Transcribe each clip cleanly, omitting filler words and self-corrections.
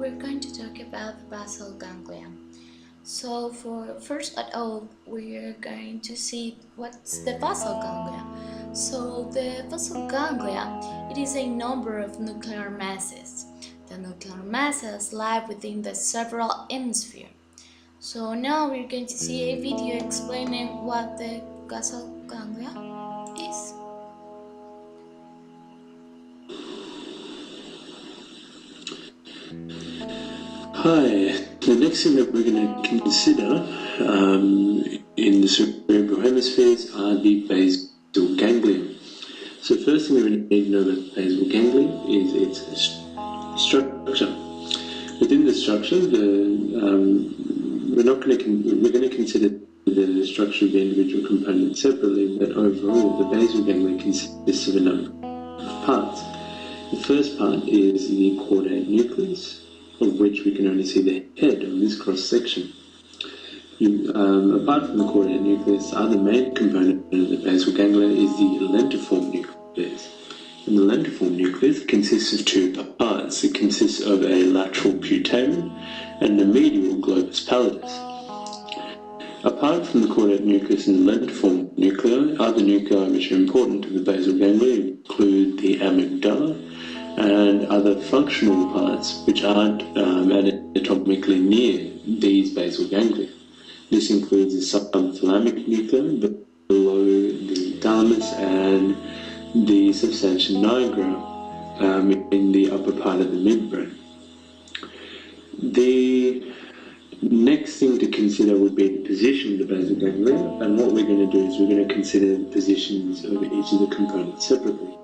we're going to talk about the basal ganglia. So for first at all, we're going to see what's the basal ganglia. So the basal ganglia, it is a number of nuclear masses. The nuclear masses lie within the cerebral hemisphere. So now we're going to see a video explaining what the basal ganglia is. Hi, the next thing that we're going to consider in the cerebral hemispheres are the basal ganglia. So first thing we need to know about basal ganglia is its structure. Within the structure, we're going to consider the structure of the individual components separately, but overall the basal ganglia consists of a number of parts. The first part is the caudate nucleus, of which we can only see the head on this cross-section. Apart from the caudate nucleus, the other main component of the basal ganglia is the lentiform nucleus. And the lentiform nucleus consists of two parts. It consists of a lateral putamen and a medial globus pallidus. Apart from the caudate nucleus and the lentiform nuclei, other nuclei which are important to the basal ganglia include the amygdala and other functional parts which aren't anatomically near these basal ganglia. This includes the subthalamic nuclei below the thalamus and the substantia nigra in the upper part of the midbrain. The next thing to consider would be the position of the basal ganglia, and what we're going to do is we're going to consider the positions of each of the components separately.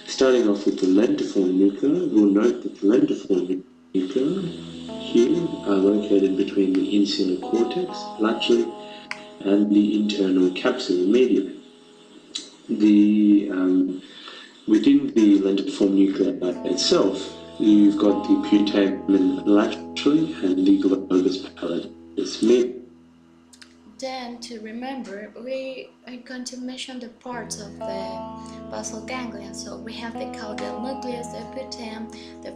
Starting off with the lentiform nuclei, we'll note that the lentiform nuclei here are located between the insular cortex laterally and the internal capsule medially. Within the lentiform nuclei itself, you've got the putamen laterally and the globus pallidus medially. Then, to remember, we are going to mention the parts of the basal ganglia. So we have the caudal nucleus, the putamen, the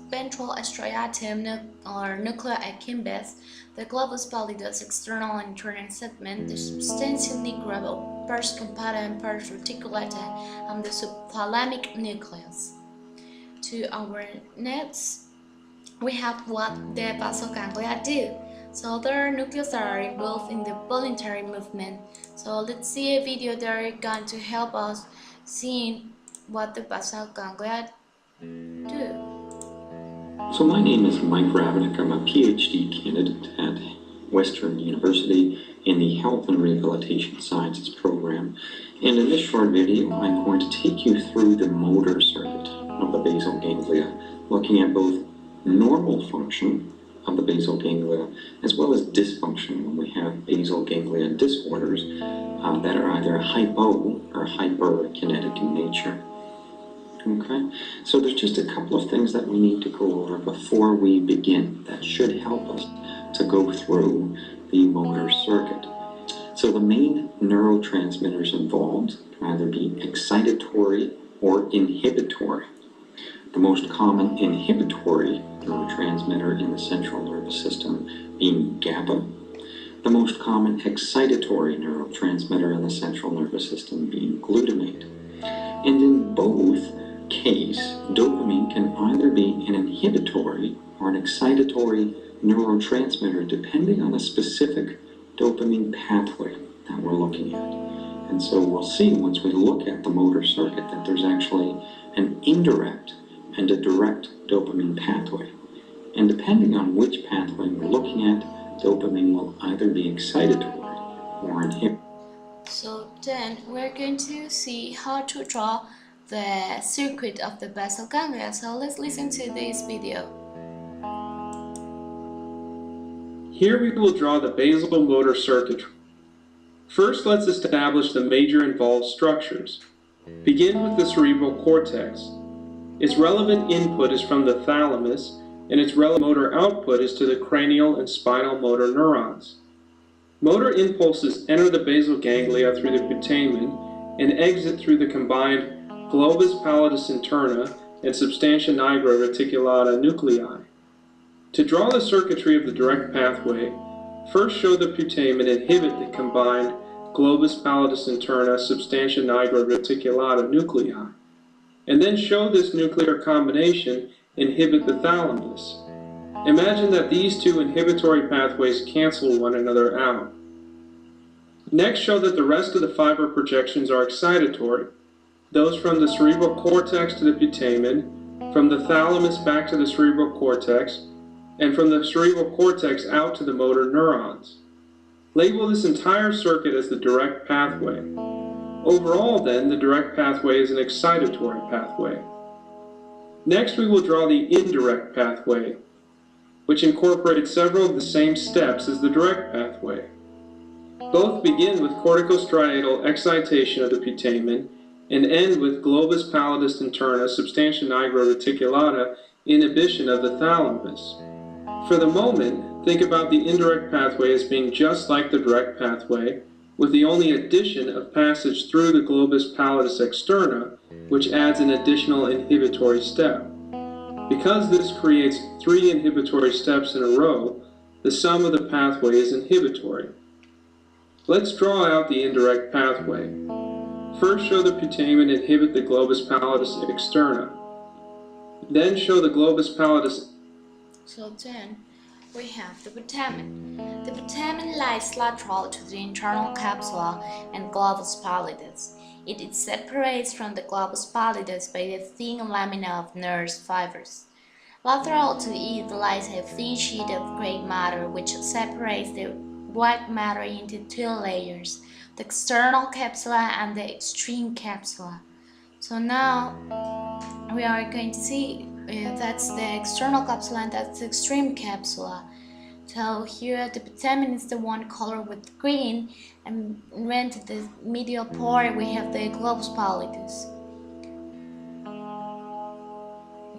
ventral striatum or nucleus accumbens, the globus pallidus, external and internal segment, the substantia nigra, pars compacta and pars reticulata, and the subthalamic nucleus. To our next, we have what the basal ganglia do. So their nucleus are involved in the voluntary movement. So let's see a video that are going to help us seeing what the basal ganglia do. So my name is Mike Ravenick. I'm a PhD candidate at Western University in the Health and Rehabilitation Sciences program. And in this short video, I'm going to take you through the motor circuit of the basal ganglia, looking at both normal function of the basal ganglia, as well as dysfunction when we have basal ganglia disorders that are either hypo or hyperkinetic in nature. Okay, so there's just a couple of things that we need to go over before we begin that should help us to go through the motor circuit. So the main neurotransmitters involved can either be excitatory or inhibitory. The most common inhibitory neurotransmitter in the central nervous system being GABA, the most common excitatory neurotransmitter in the central nervous system being glutamate. And in both cases, dopamine can either be an inhibitory or an excitatory neurotransmitter depending on the specific dopamine pathway that we're looking at. And so we'll see once we look at the motor circuit that there's actually an indirect and a direct dopamine pathway. And depending on which pathway we're looking at, dopamine will either be excitatory or inhibitory. So then we're going to see how to draw the circuit of the basal ganglia. So let's listen to this video. Here we will draw the basal motor circuit. First, let's establish the major involved structures. Begin with the cerebral cortex. Its relevant input is from the thalamus, and its relevant motor output is to the cranial and spinal motor neurons. Motor impulses enter the basal ganglia through the putamen and exit through the combined globus pallidus interna and substantia nigra reticulata nuclei. To draw the circuitry of the direct pathway, first show the putamen inhibit the combined globus pallidus interna substantia nigra reticulata nuclei, and then show this nuclear combination inhibit the thalamus. Imagine that these two inhibitory pathways cancel one another out. Next, show that the rest of the fiber projections are excitatory, those from the cerebral cortex to the putamen, from the thalamus back to the cerebral cortex, and from the cerebral cortex out to the motor neurons. Label this entire circuit as the direct pathway. Overall, then, the direct pathway is an excitatory pathway. Next, we will draw the indirect pathway, which incorporates several of the same steps as the direct pathway. Both begin with corticostriatal excitation of the putamen and end with globus pallidus interna substantia nigra reticulata inhibition of the thalamus. For the moment, think about the indirect pathway as being just like the direct pathway, with the only addition of passage through the globus pallidus externa, which adds an additional inhibitory step. Because this creates 3 inhibitory steps in a row, the sum of the pathway is inhibitory. Let's draw out the indirect pathway. First, show the putamen inhibit the globus pallidus externa. Then show the globus pallidus. So then we have the putamen. The putamen lies lateral to the internal capsula and globus pallidus. It separates from the globus pallidus by the thin lamina of nerve fibers. Lateral to it lies a thin sheet of gray matter which separates the white matter into 2 layers, the external capsula and the extreme capsula. So now we are going to see that's the external capsula and that's the extreme capsula. So here the putamen is the one colored with green, and when to the medial part we have the globus pallidus.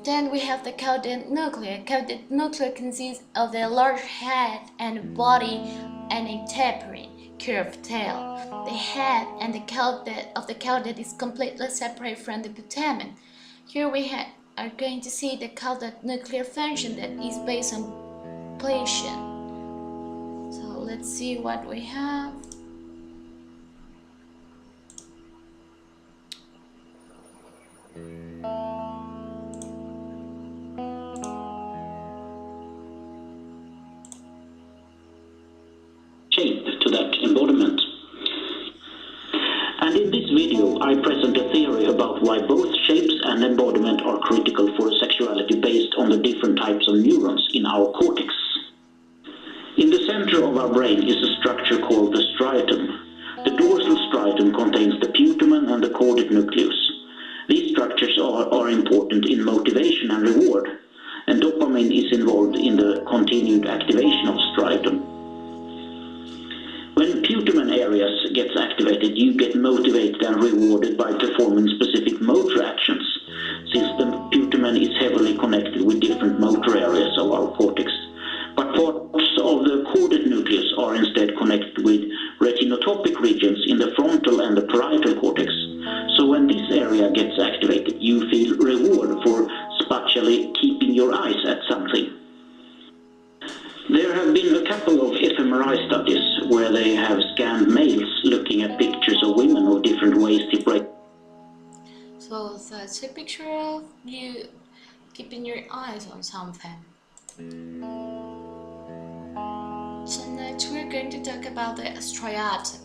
Then we have the caudate nucleus. Caudate nucleus consists of a large head and body and a tapering, curved tail. The head and the caudate is completely separate from the putamen. Here we are going to see the caudate nuclear function that is based on pletion. So let's see what we have. Shape to that embodiment. And in this video I present a theory about why both shapes and embodiment are critical for sexuality based on the different types of neurons in our cortex. In the center of our brain is a structure called the striatum. The dorsal striatum contains the putamen and the caudate nucleus. These structures are important in motivation and reward, and dopamine is involved in the continued activation of striatum. When putamen areas gets activated, you get motivated and rewarded by performing specific motor actions, since the putamen is heavily connected with different motor areas of our cortex. But parts of the caudate nucleus are instead connected with retinotopic regions in the frontal and the parietal cortex. So when this area gets activated, you feel reward for spatially keeping your eyes at something. There have been a couple of fMRI studies where they have scanned males looking at pictures of women of different waist hip rate. So that's a picture of you keeping your eyes on something. So next we're going to talk about the striatum.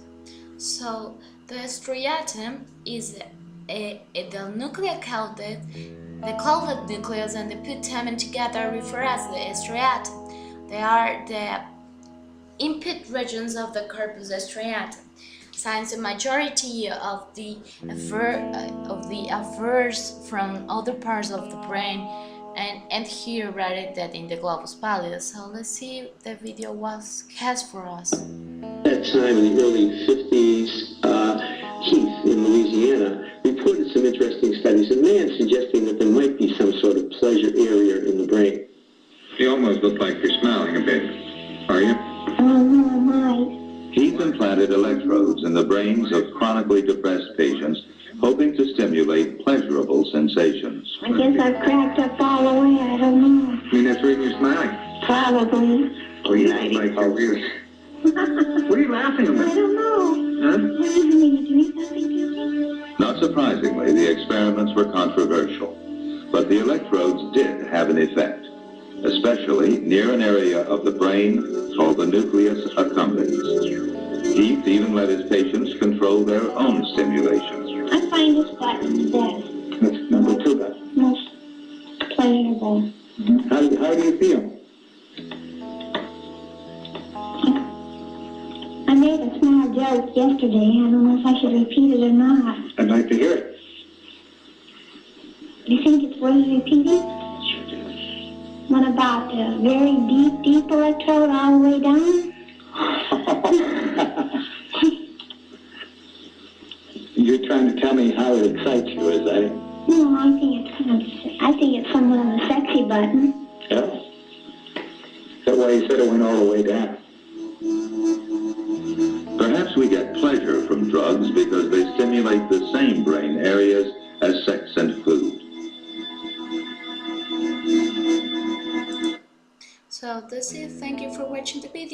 So the striatum is the nuclear caudate. The caudate nucleus and the putamen together refer as the striatum. They are the input regions of the corpus striatum. Since the majority of the affairs from other parts of the brain and here rather than in the globus pallidus. So let's see the video what has for us. At that time in the early 50s, Heath in Louisiana reported some interesting studies in man suggesting that there might be some sort of pleasure area in the brain. You almost look like you're smiling a bit. Are you? Oh, no, I might. Heath implanted electrodes in the brains of chronically depressed patients, hoping to stimulate pleasurable sensations. I guess I've cracked up all the way, I don't know. I mean, that's the reason you're smiling. Probably. Oh, you look like you're weird. What are you laughing I about? don't know. Huh? What is it? Are you doing something to me? Not surprisingly, the experiments were controversial, but the electrodes did have an effect, especially near an area of the brain called the nucleus accumbens. Heath even let his patients control their own stimulation. I find this button the best. That's number 2 button. Most pleasurable. How do you feel? I made a small joke yesterday. I don't know if I should repeat it or not. I'd like to hear it. Do you think it's worth repeating? What about the very deep electrode all the way down? You're trying to tell me how it excites you, is that it? No, I think it's somewhat of a sexy button. Yeah. That's why you said it went all the way down. Perhaps we get pleasure from drugs because they stimulate the same brain areas as sex and food. So that's it. Thank you for watching the video.